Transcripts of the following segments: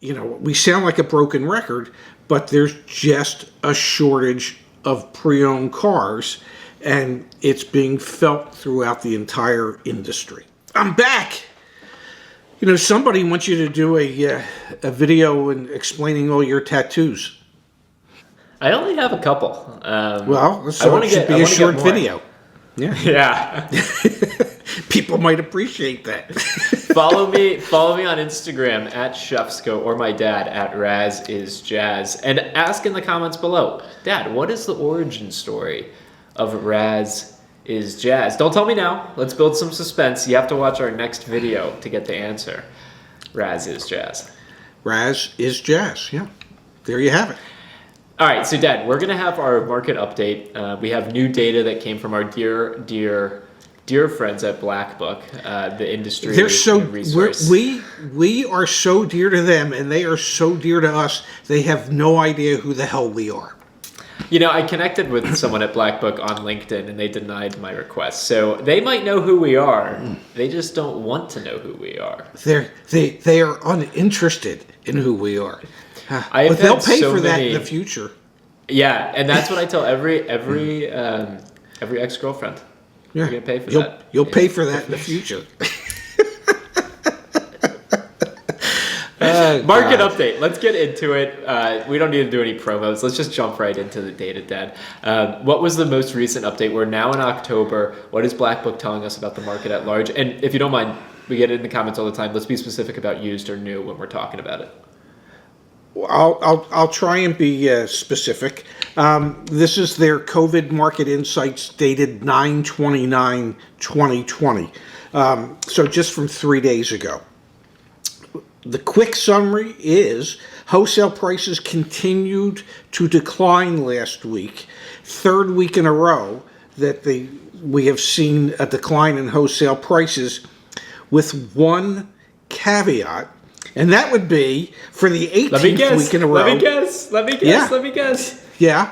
we sound like a broken record, but there's just a shortage of pre-owned cars, and it's being felt throughout the entire industry. I'm back. Somebody wants you to do a video and explaining all your tattoos. I only have a couple. Well, so it should be a short video. Yeah. Yeah. People might appreciate that. Follow me on Instagram at Chefsco or my dad at RazIsJazz, and ask in the comments below, Dad, what is the origin story of RazIsJazz? Don't tell me now. Let's build some suspense. You have to watch our next video to get the answer. RazIsJazz. RazIsJazz. Yeah. There you have it. All right, so Dad, we're gonna have our market update. We have new data that came from our dear friends at BlackBook, the industry. They're so resource. we are so dear to them, and they are so dear to us. They have no idea who the hell we are. I connected with someone at BlackBook on LinkedIn, and they denied my request. So they might know who we are. They just don't want to know who we are. They are uninterested in who we are. But they'll pay for that in the future. Yeah, and that's what I tell every ex-girlfriend. Yeah. You're gonna pay for that. You'll pay for that in the future. Market update. Let's get into it. We don't need to do any promos. Let's just jump right into the data, Dad. What was the most recent update? We're now in October. What is BlackBook telling us about the market at large? And if you don't mind, we get it in the comments all the time. Let's be specific about used or new when we're talking about it. I'll try and be specific. This is their COVID market insights dated 9/29/2020. So just from 3 days ago. The quick summary is wholesale prices continued to decline last week, third week in a row that we have seen a decline in wholesale prices, with one caveat. And that would be for the 18th week in a row. Let me guess. Yeah.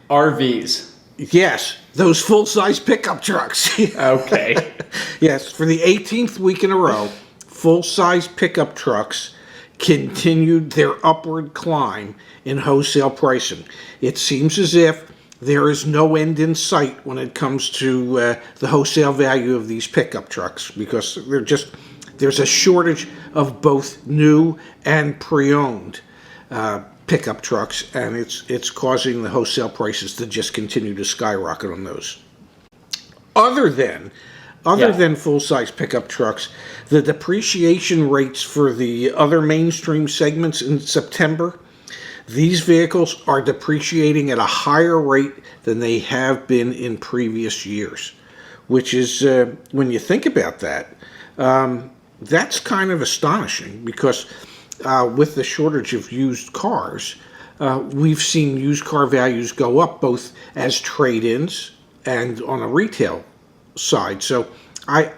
RVs. Yes, those full-size pickup trucks. Okay. Yes, for the 18th week in a row, full-size pickup trucks continued their upward climb in wholesale pricing. It seems as if there is no end in sight when it comes to the wholesale value of these pickup trucks, because there's a shortage of both new and pre-owned pickup trucks, and it's causing the wholesale prices to just continue to skyrocket on those. Other than full-size pickup trucks, the depreciation rates for the other mainstream segments in September, these vehicles are depreciating at a higher rate than they have been in previous years, which is, when you think about that, that's kind of astonishing, because with the shortage of used cars, we've seen used car values go up both as trade-ins and on a retail side. So I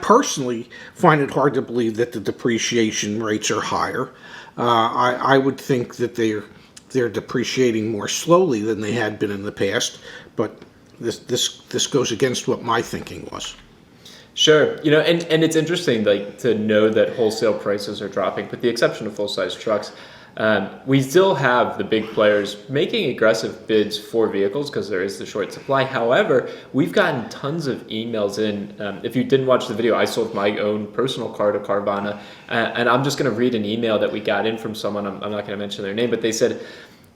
personally find it hard to believe that the depreciation rates are higher. I would think that they're depreciating more slowly than they had been in the past, but this goes against what my thinking was. Sure. And it's interesting, to know that wholesale prices are dropping, with the exception of full-size trucks. We still have the big players making aggressive bids for vehicles because there is the short supply. However, we've gotten tons of emails in. If you didn't watch the video, I sold my own personal car to Carvana, and I'm just going to read an email that we got in from someone. I'm not going to mention their name, but they said,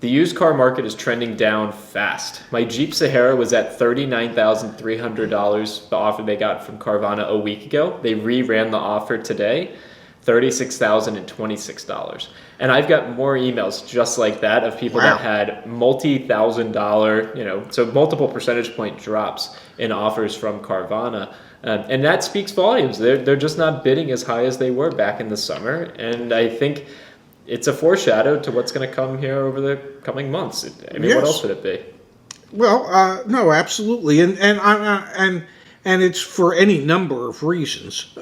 the used car market is trending down fast. My Jeep Sahara was at $39,300, the offer they got from Carvana a week ago. They re-ran the offer today, $36,026. And I've got more emails just like that of people that had multi-$1,000, so multiple percentage point drops in offers from Carvana. And that speaks volumes. They're just not bidding as high as they were back in the summer. And I think it's a foreshadow to what's going to come here over the coming months. I mean, yes. What else would it be? Well, no, absolutely, and it's for any number of reasons.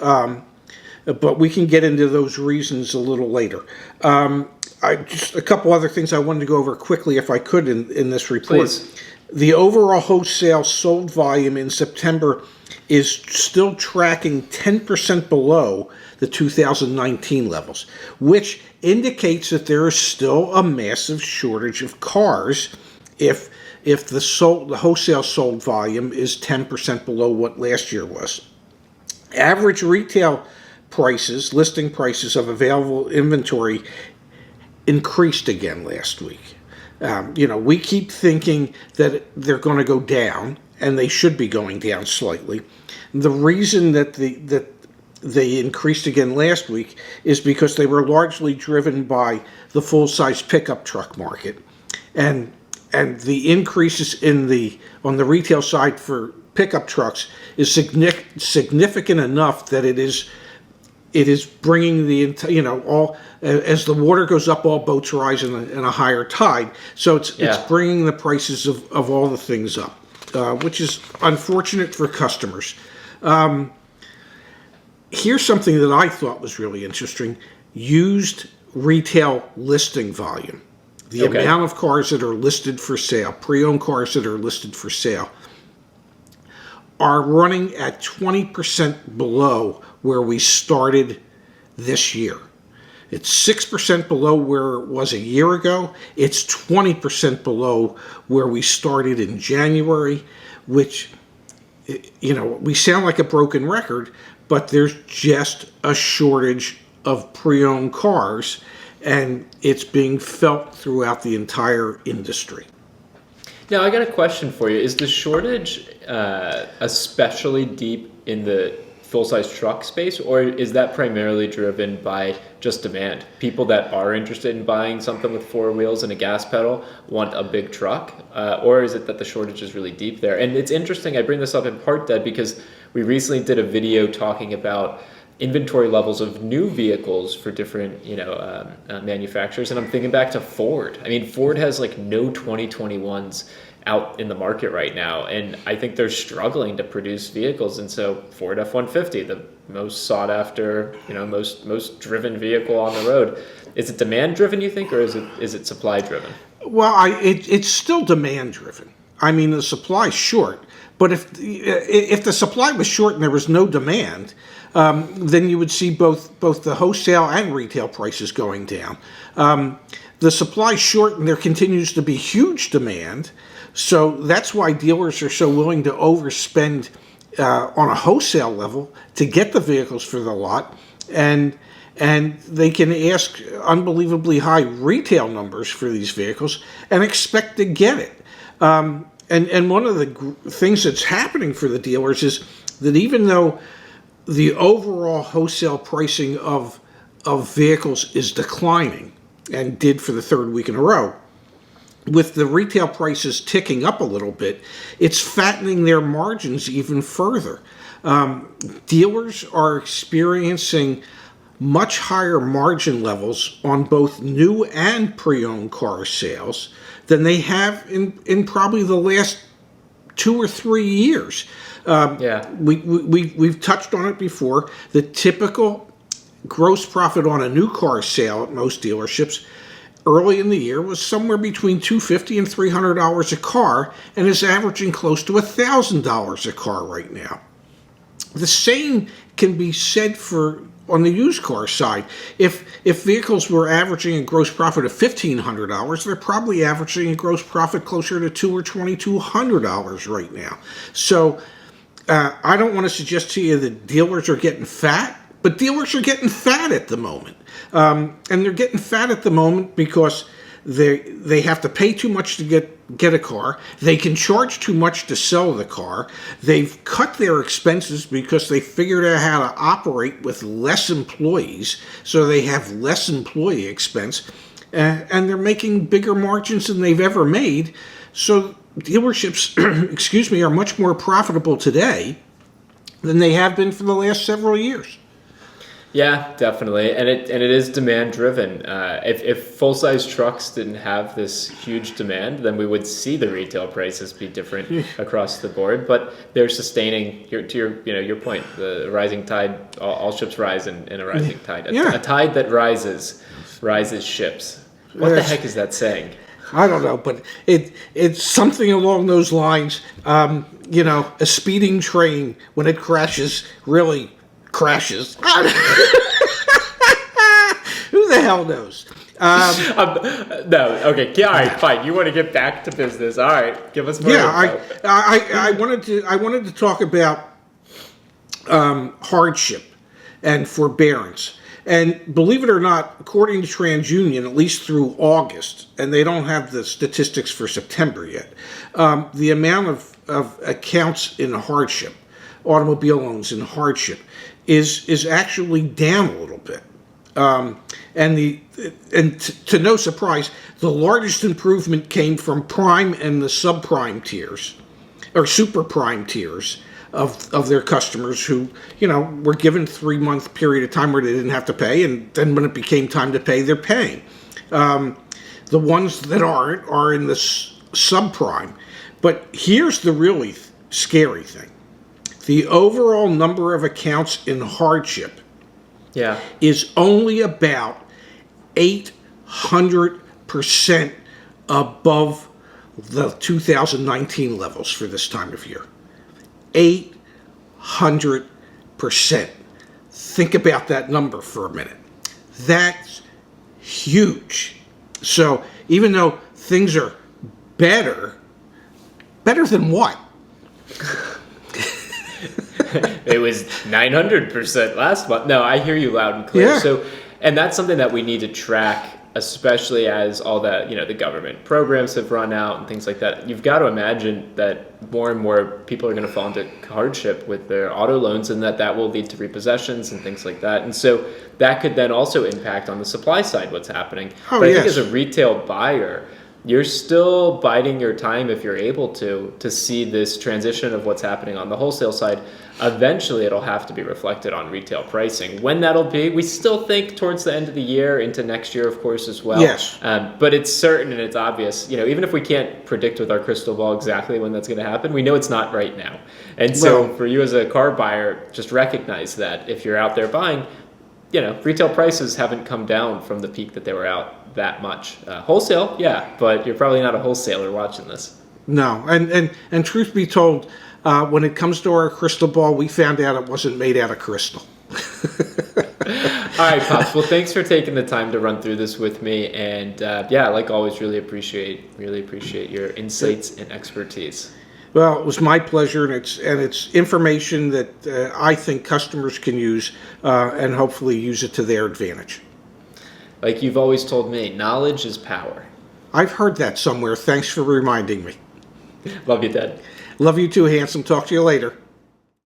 But we can get into those reasons a little later. Just a couple other things I wanted to go over quickly, if I could, in this report. Please. The overall wholesale sold volume in September is still tracking 10% below the 2019 levels, which indicates that there is still a massive shortage of cars if the wholesale sold volume is 10% below what last year was. Average retail prices, listing prices of available inventory increased again last week. We keep thinking that they're going to go down, and they should be going down slightly. The reason that they increased again last week is because they were largely driven by the full-size pickup truck market, and the increases on the retail side for pickup trucks is significant enough that it is bringing all, as the water goes up, all boats rise in a higher tide. So it's bringing the prices of all the things up, which is unfortunate for customers. Here's something that I thought was really interesting: used retail listing volume. The amount of cars that are listed for sale, pre-owned cars that are listed for sale, are running at 20% below where we started this year. It's 6% below where it was a year ago. It's 20% below where we started in January, which, we sound like a broken record, but there's just a shortage of pre-owned cars, and it's being felt throughout the entire industry. Now, I got a question for you. Is the shortage especially deep in the full-size truck space, or is that primarily driven by just demand? People that are interested in buying something with four wheels and a gas pedal want a big truck, or is it that the shortage is really deep there? And it's interesting, I bring this up in part, Dad, because we recently did a video talking about inventory levels of new vehicles for different manufacturers, and I'm thinking back to Ford. I mean, Ford has like no 2021s out in the market right now, and I think they're struggling to produce vehicles. And so Ford F-150, the most sought after, most driven vehicle on the road, is it demand driven, you think, or is it supply driven? Well, it's still demand driven. I mean, the supply's short, but if the supply was short and there was no demand, then you would see both the wholesale and retail prices going down. The supply's short and there continues to be huge demand, so that's why dealers are so willing to overspend on a wholesale level to get the vehicles for the lot, and they can ask unbelievably high retail numbers for these vehicles and expect to get it. And one of the things that's happening for the dealers is that even though the overall wholesale pricing of vehicles is declining, and did for the third week in a row, with the retail prices ticking up a little bit, it's fattening their margins even further. Dealers are experiencing much higher margin levels on both new and pre-owned car sales than they have in probably the last 2 or 3 years. We've touched on it before. The typical gross profit on a new car sale at most dealerships early in the year was somewhere between $250 and $300 a car, and is averaging close to $1,000 a car right now. The same can be said for on the used car side. If vehicles were averaging a gross profit of $1,500, they're probably averaging a gross profit closer to $200 or $2,200 right now. So I don't want to suggest to you that dealers are getting fat, but dealers are getting fat at the moment. And they're getting fat at the moment because they have to pay too much to get a car. They can charge too much to sell the car. They've cut their expenses because they figured out how to operate with less employees, so they have less employee expense, and they're making bigger margins than they've ever made. So dealerships, are much more profitable today than they have been for the last several years. Yeah, definitely, and it is demand driven. If full size trucks didn't have this huge demand, then we would see the retail prices be different across the board. But they're sustaining your point. The rising tide, all ships rise in a rising tide. A tide that rises ships. What the heck is that saying? I don't know, but it's something along those lines. A speeding train, when it crashes, really crashes. the hell knows? No, okay, all right, fine. You want to get back to business? All right, give us more. Yeah, info. I wanted to talk about hardship and forbearance. And believe it or not, according to TransUnion, at least through August, and they don't have the statistics for September yet, the amount of accounts in hardship, automobile loans in hardship, is actually down a little bit. To no surprise, the largest improvement came from prime and the subprime tiers, or super prime tiers of their customers who, were given 3-month period of time where they didn't have to pay, and then when it became time to pay, they're paying. The ones that aren't are in the subprime. But here's the really scary thing. The overall number of accounts in hardship is only about 800% above the 2019 levels for this time of year. 800%. Think about that number for a minute. That's huge. So even though things are better than what? It was 900% last month. No, I hear you loud and clear. Yeah. So, and that's something that we need to track, especially as all that, the government programs have run out and things like that. You've got to imagine that more and more people are going to fall into hardship with their auto loans, and that will lead to repossessions and things like that. And so that could then also impact on the supply side what's happening. But I think as a retail buyer, you're still biding your time if you're able to see this transition of what's happening on the wholesale side. Eventually, it'll have to be reflected on retail pricing. When that'll be, we still think towards the end of the year, into next year, of course, as well. Yes. But it's certain and it's obvious. Even if we can't predict with our crystal ball exactly when that's going to happen, we know it's not right now. And so for you as a car buyer, just recognize that if you're out there buying, retail prices haven't come down from the peak that they were out that much. Wholesale, yeah, but you're probably not a wholesaler watching this. No, and truth be told, when it comes to our crystal ball, we found out it wasn't made out of crystal. All right, Pops. Well, thanks for taking the time to run through this with me, and like always, really appreciate your insights and expertise. Well, it was my pleasure, and it's information that I think customers can use and hopefully use it to their advantage. Like you've always told me, knowledge is power. I've heard that somewhere. Thanks for reminding me. Love you, Dad. Love you too, handsome. Talk to you later.